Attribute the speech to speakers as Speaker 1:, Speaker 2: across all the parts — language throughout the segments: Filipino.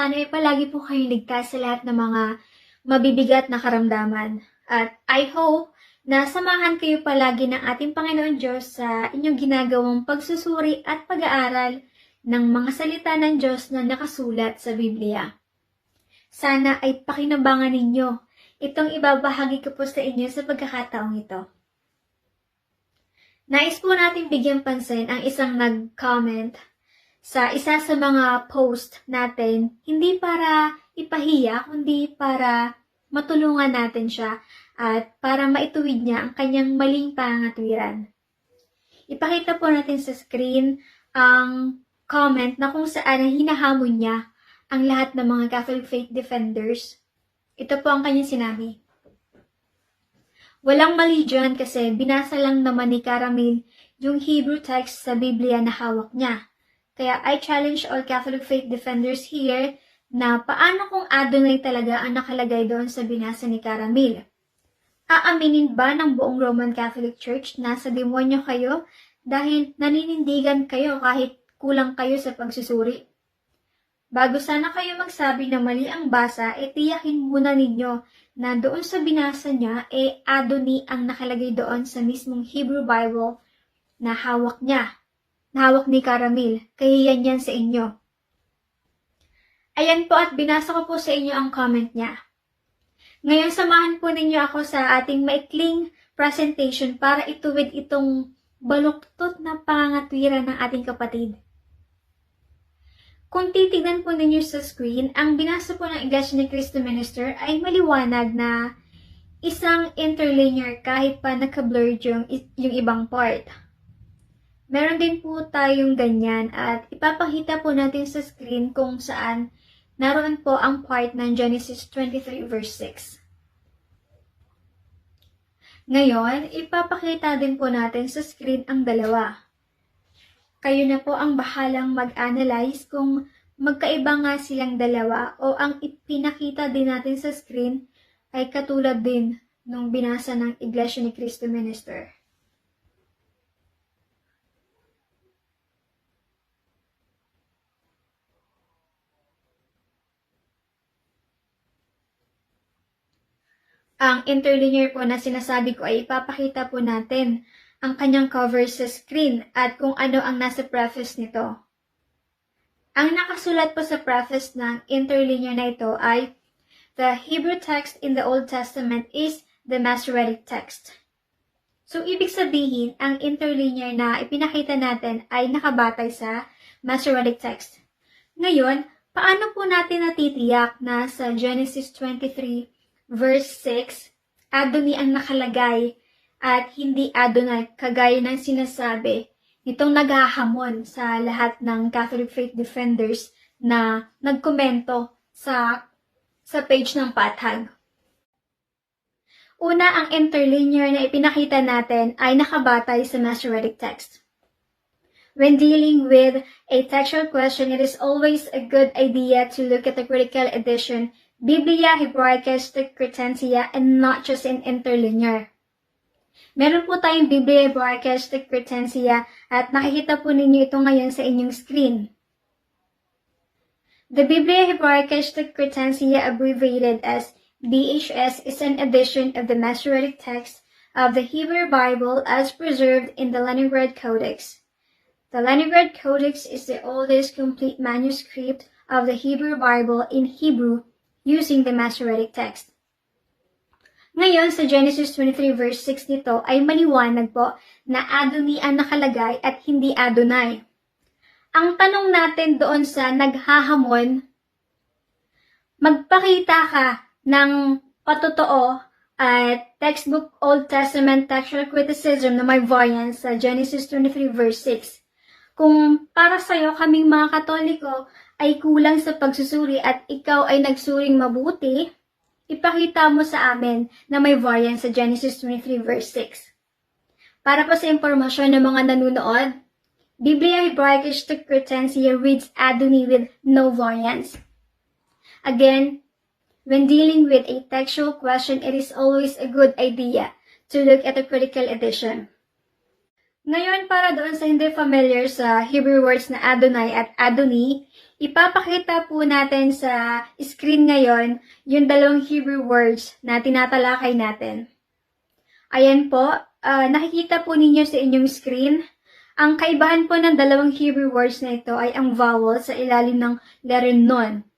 Speaker 1: sana ay palagi po kayong ligtas sa lahat ng mga mabibigat na karamdaman. At I hope na samahan kayo palagi ng ating Panginoon Diyos sa inyong ginagawang pagsusuri at pag-aaral ng mga salita ng Diyos na nakasulat sa Biblia. Sana ay pakinabangan ninyo itong ibabahagi ko po sa inyo sa pagkakataong ito. Nais po natin bigyan pansin ang isang nag-comment sa isa sa mga post natin, hindi para ipahiya, kundi para matulungan natin siya at para maituwid niya ang kanyang maling pangangatwiran. Ipakita po natin sa screen ang comment na kung saan hinahamon niya ang lahat ng mga Catholic faith defenders. Ito po ang kanyang sinabi. Walang mali dyan kasi binasa lang naman ni Caramil yung Hebrew text sa Biblia na hawak niya. Kaya I challenge all Catholic faith defenders here na paano kung Adonai talaga ang nakalagay doon sa binasa ni Caramil? Aaminin ba ng buong Roman Catholic Church na sa demonyo kayo dahil naninindigan kayo kahit kulang kayo sa pagsusuri? Bago sana kayo magsabi na mali ang basa, tiyakin muna ninyo na doon sa binasa niya, Adonai ang nakalagay doon sa mismong Hebrew Bible na hawak niya, na hawak ni Caramil. Kaya yan sa inyo. Ayan po at binasa ko po sa inyo ang comment niya. Ngayon samahan po ninyo ako sa ating maikling presentation para ituwid itong baluktot na pangangatwiran ng ating kapatid. Kung titignan po ninyo sa screen, ang binasa po ng Iglesia ni Cristo Minister ay maliwanag na isang interlinear kahit pa naka-blurred yung ibang part. Meron din po tayong ganyan at ipapakita po natin sa screen kung saan naroon po ang part ng Genesis 23 verse 6. Ngayon, ipapakita din po natin sa screen ang dalawa. Kayo na po ang bahalang mag-analyze kung magkaiba nga silang dalawa o ang ipinakita din natin sa screen ay katulad din nung binasa ng Iglesia ni Cristo Minister. Ang interlinear po na sinasabi ko ay ipapakita po natin ang kanyang cover sa screen at kung ano ang nasa preface nito. Ang nakasulat po sa preface ng interlinear na ito ay the Hebrew text in the Old Testament is the Masoretic text. So, ibig sabihin, ang interlinear na ipinakita natin ay nakabatay sa Masoretic text. Ngayon, paano po natin natitiyak na sa Genesis 23 verse 6, Adonai ang nakalagay at hindi Adonai, kagaya ng sinasabi nitong naghahamon sa lahat ng Catholic faith defenders na nagkomento sa page ng Pathag. Una, ang interlinear na ipinakita natin ay nakabatay sa Masoretic text. When dealing with a textual question, it is always a good idea to look at the critical edition, Biblia Hebraica Cretensia, and not just in interlinear. Meron po tayong Biblia Hebraica Cretensia at nakikita po ninyo ito ngayon sa inyong screen. The Biblia Hebraica Cretensia, abbreviated as BHS, is an edition of the Masoretic text of the Hebrew Bible as preserved in the Leningrad Codex. The Leningrad Codex is the oldest complete manuscript of the Hebrew Bible in Hebrew using the Masoretic text. Ngayon, sa Genesis 23 verse 6 nito ay maliwanag po na Adonai ang nakalagay at hindi Adonai. Ang tanong natin doon sa naghahamon, magpakita ka ng patotoo at textbook Old Testament textual criticism na may variance sa Genesis 23 verse 6. Kung para sa'yo kaming mga Katoliko ay kulang sa pagsusuri at ikaw ay nagsuring mabuti, ipakita mo sa amin na may variance sa Genesis 23 verse 6. Para pa sa impormasyon ng mga nanunood, Biblia Hebraica Cretensia reads Adonai with no variance. Again, when dealing with a textual question, it is always a good idea to look at the critical edition. Ngayon, para doon sa hindi familiar sa Hebrew words na Adonai at Adoni, Ipapakita po natin sa screen ngayon yung dalawang Hebrew words na tinatalakay natin. Ayan po, nakikita po ninyo sa inyong screen. Ang kaibahan po ng dalawang Hebrew words na ito ay ang vowel sa ilalim ng letter Nun.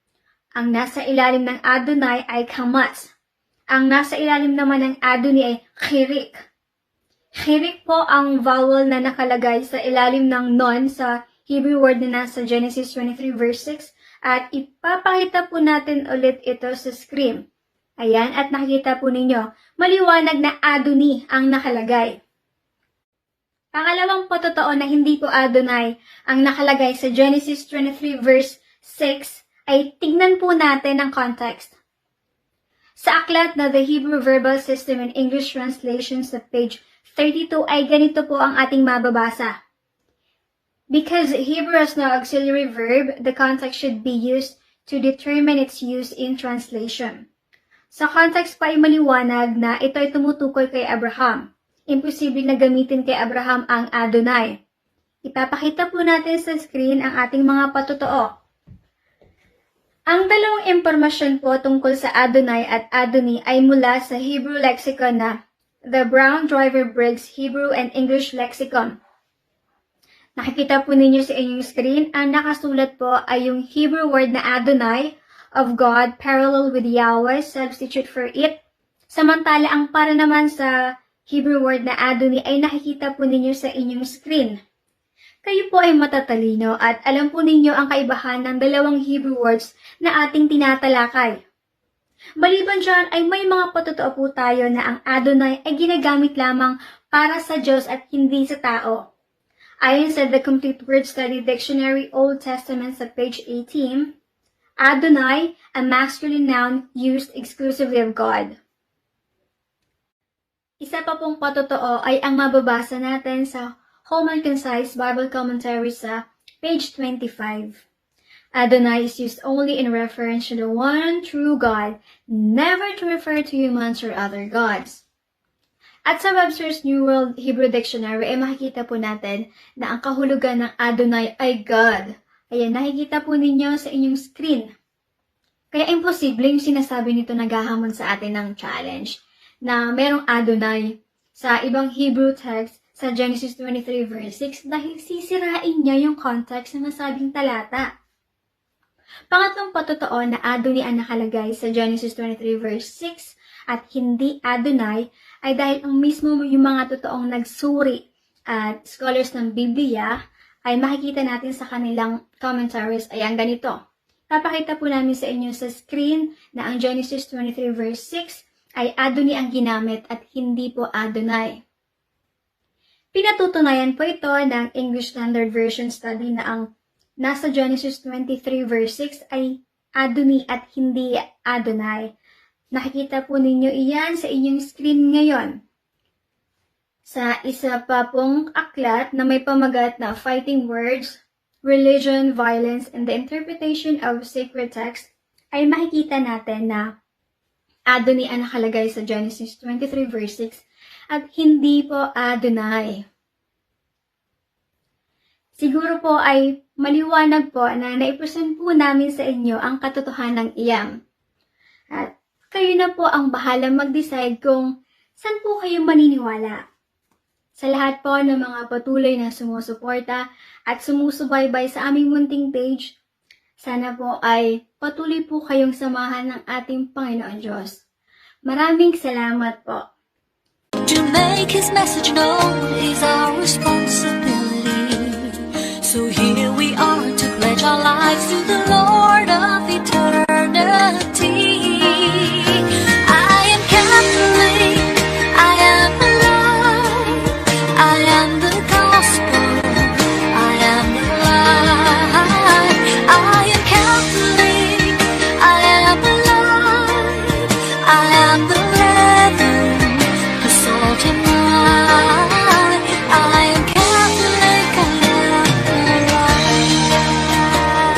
Speaker 1: Ang nasa ilalim ng Adonai ay Kamas. Ang nasa ilalim naman ng Adoni ay Chirik. Chirik po ang vowel na nakalagay sa ilalim ng Nun sa Hebrew word na nasa Genesis 23 verse 6 at ipapakita po natin ulit ito sa screen. Ayan, at nakikita po ninyo, maliwanag na Adoni ang nakalagay. Pangalawang patotoo na hindi po Adonai ang nakalagay sa Genesis 23 verse 6 ay tignan po natin ang context. Sa aklat na The Hebrew Verbal System in English Translation sa page 32 ay ganito po ang ating mababasa. Because Hebrew has no auxiliary verb, the context should be used to determine its use in translation. Sa context pa ay maliwanag na ito ay tumutukoy kay Abraham. Imposible na gamitin kay Abraham ang Adonai. Ipapakita po natin sa screen ang ating mga patotoo. Ang dalawang impormasyon po tungkol sa Adonai at Adoni ay mula sa Hebrew lexicon na The Brown Driver Briggs Hebrew and English Lexicon. Nakikita po ninyo sa inyong screen, ang nakasulat po ay yung Hebrew word na Adonai, of God, parallel with Yahweh, substitute for it. Samantala, ang para naman sa Hebrew word na Adoni ay nakikita po ninyo sa inyong screen. Kayo po ay matatalino at alam po ninyo ang kaibahan ng dalawang Hebrew words na ating tinatalakay. Maliban dyan ay may mga patotoo po tayo na ang Adonai ay ginagamit lamang para sa Diyos at hindi sa tao. Ayon sa The Complete Word Study Dictionary Old Testament sa page 18, Adonai, a masculine noun used exclusively of God. Isa pa pong patotoo ay ang mababasa natin sa Home and Concise Bible Commentary sa page 25. Adonai is used only in reference to the one true God, never to refer to humans or other gods. At sa Webster's New World Hebrew Dictionary ay makikita po natin na ang kahulugan ng Adonai ay God. Ayan, nakikita po ninyo sa inyong screen. Kaya imposible yung sinasabi nito naghahamon sa atin ng challenge na merong Adonai sa ibang Hebrew text sa Genesis 23 verse 6 dahil sisirain niya yung context ng nasabing talata. Pangatlong patotoo na Adoni ang nakalagay sa Genesis 23 verse 6 at hindi Adonai ay dahil ang mismo yung mga totoong nagsuri at scholars ng Biblia ay makikita natin sa kanilang commentaries ay ang ganito. Papakita po namin sa inyo sa screen na ang Genesis 23 verse 6 ay Adoni ang ginamit at hindi po Adonai. Pinatutunayan po ito ng English Standard Version study na ang nasa Genesis 23 verse 6 ay Adoni at hindi Adonai. Nakikita po ninyo iyan sa inyong screen ngayon. Sa isa pa pong aklat na may pamagat na Fighting Words, Religion, Violence, and the Interpretation of Sacred Text, ay makikita natin na Adoni ang nakalagay sa Genesis 23 verse 6 at hindi po Adonai. Siguro po ay maliwanag po na naipresent po namin sa inyo ang katotohanan iyan. At kayo na po ang bahala mag-decide kung saan po kayo maniniwala. Sa lahat po ng mga patuloy na sumusuporta at sumusubaybay sa aming munting page, sana po ay patuloy po kayong samahan ng ating Panginoon Diyos. Maraming salamat po.
Speaker 2: To make His message known is our responsibility.